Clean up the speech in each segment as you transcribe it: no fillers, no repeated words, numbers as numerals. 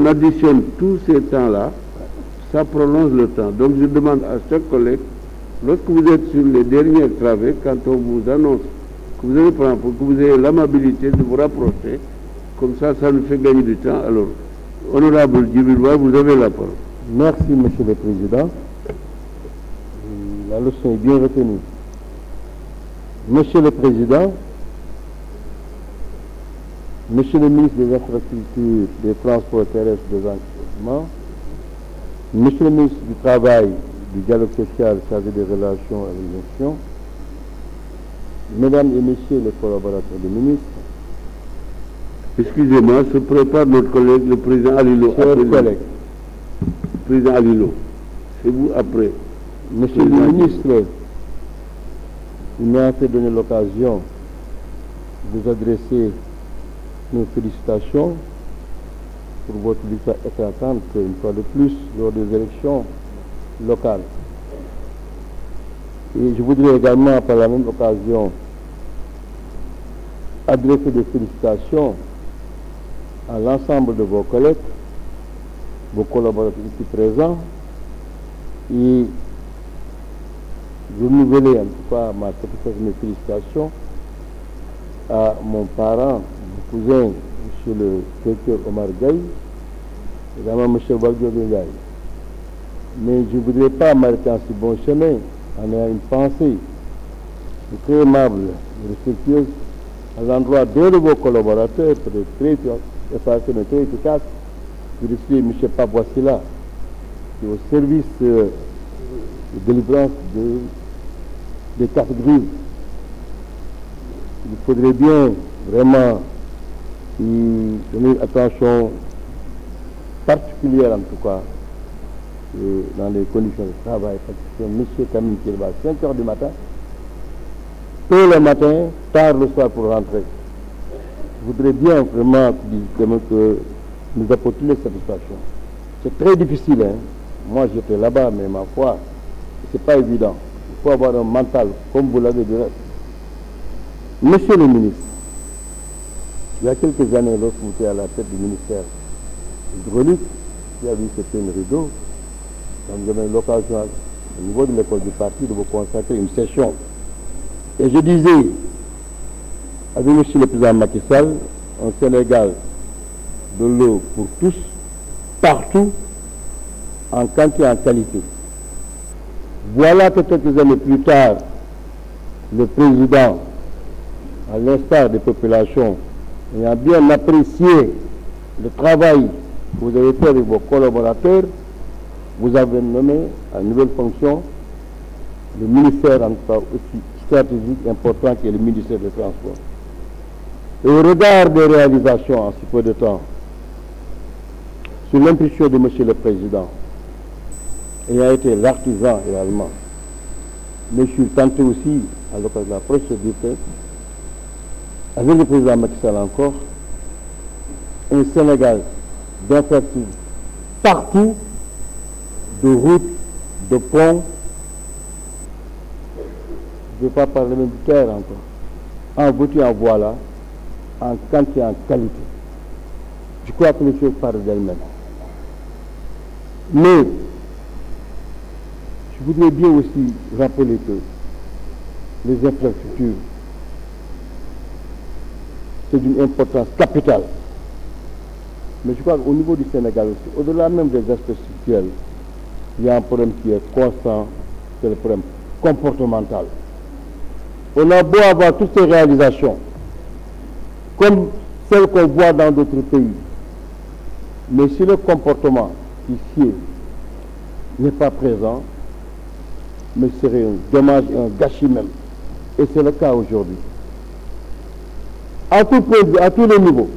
On additionne tous ces temps-là, ça prolonge le temps. Donc je demande à chaque collègue, lorsque vous êtes sur les derniers travées, quand on vous annonce que vous allez prendre, pour que vous ayez l'amabilité de vous rapprocher, comme ça nous fait gagner du temps. Alors, honorable Djibril War, vous avez la parole. Merci, Monsieur le Président. La leçon est bien retenue. Monsieur le Président, Monsieur le ministre des Infrastructures, des Transports terrestres, des Environnements, Monsieur le ministre du Travail, du Dialogue social, chargé des relations avec les nations, Mesdames et Messieurs les collaborateurs du ministre, excusez-moi, se prépare notre collègue, le président Alilo. chers collègues, président Alilo, c'est vous après. Monsieur le ministre, il m'a fait donner l'occasion de vous adresser nos félicitations pour votre victoire éclatante, une fois de plus, lors des élections locales. Et je voudrais également, par la même occasion, adresser des félicitations à l'ensemble de vos collègues, vos collaborateurs ici présents, et renouveler en tout cas ma satisfaction, mes félicitations à mon parent, mon cousin, M. le directeur Omar Gaye, et également M. Waldio Gaye. Mais je ne voudrais pas m'arrêter en si bon chemin en ayant une pensée très aimable et respectueuse à l'endroit d'un de vos collaborateurs, peut-être très efficace, mais très efficace, je suis M. Pape Wassila, qui est au service de délivrance des cartes grises. Il faudrait bien vraiment y donner une attention particulière, en tout cas, dans les conditions de travail, parce que monsieur Camille qui est là à 5 heures du matin, tôt le matin, tard le soir pour rentrer. Je voudrais bien vraiment que nous apportions les satisfactions. C'est très difficile, hein. Moi j'étais là-bas, mais ma foi, c'est pas évident. Il faut avoir un mental, comme vous l'avez dit. Monsieur le ministre, il y a quelques années, lorsque vous étiez à la tête du ministère hydraulique, il y a eu ce rideau, quand vous avez l'occasion au niveau de l'école du parti de vous consacrer une session. Et je disais, avec M. le président Macky Sall, un Sénégal de l'eau pour tous, partout, en quantité et en qualité. Voilà que quelques années plus tard, le président, à l'instar des populations, ayant bien apprécié le travail que vous avez fait avec vos collaborateurs, vous avez nommé à une nouvelle fonction le ministère en tout cas aussi stratégique important qui est le ministère des Transports. Et au regard des réalisations en si peu de temps, sur l'impulsion de M. le Président, ayant été l'artisan également, mais je suis tenté aussi, à l'occasion de la procédure, avec le président Macky Sall encore, un Sénégal d'infrastructures partout, de routes, de ponts, je ne vais pas parler même de terre encore, en voiture, en voilà, en quantité, en qualité. Je crois que les choses parlent d'elles-mêmes. Mais je voudrais bien aussi rappeler que les infrastructures, c'est d'une importance capitale. Mais je crois qu'au niveau du Sénégal aussi, au-delà même des aspects structurels, il y a un problème qui est constant, c'est le problème comportemental. On a beau avoir toutes ces réalisations, comme celles qu'on voit dans d'autres pays, mais si le comportement ici n'est pas présent, mais ce serait un dommage et un gâchis même. Et c'est le cas aujourd'hui. À tout point de vue, à tous les niveaux.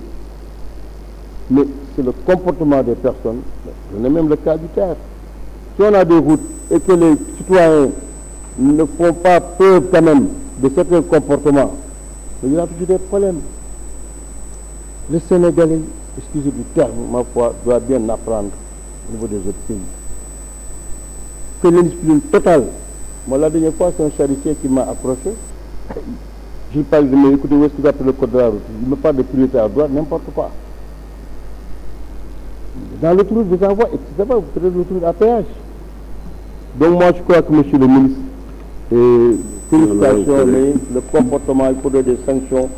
Mais c'est le comportement des personnes. On a même le cas du terre. Si on a des routes et que les citoyens ne font pas preuve quand même de certains comportements, il y a toujours des problèmes. Le Sénégalais, excusez du terme, ma foi, doit bien apprendre au niveau des autres pays. Que l'indiscipline totale. Moi, la dernière fois, c'est un charretier qui m'a approché. Je lui parle de me écoutez, où est-ce que vous appelez le code de la route? Il me parle de priorité à droite, n'importe quoi. dans l'autoroute vous envoie, etc. Vous faites l'autoroute à péage. Donc moi je crois que monsieur le ministre, félicitations, mais le comportement, il faudrait des sanctions.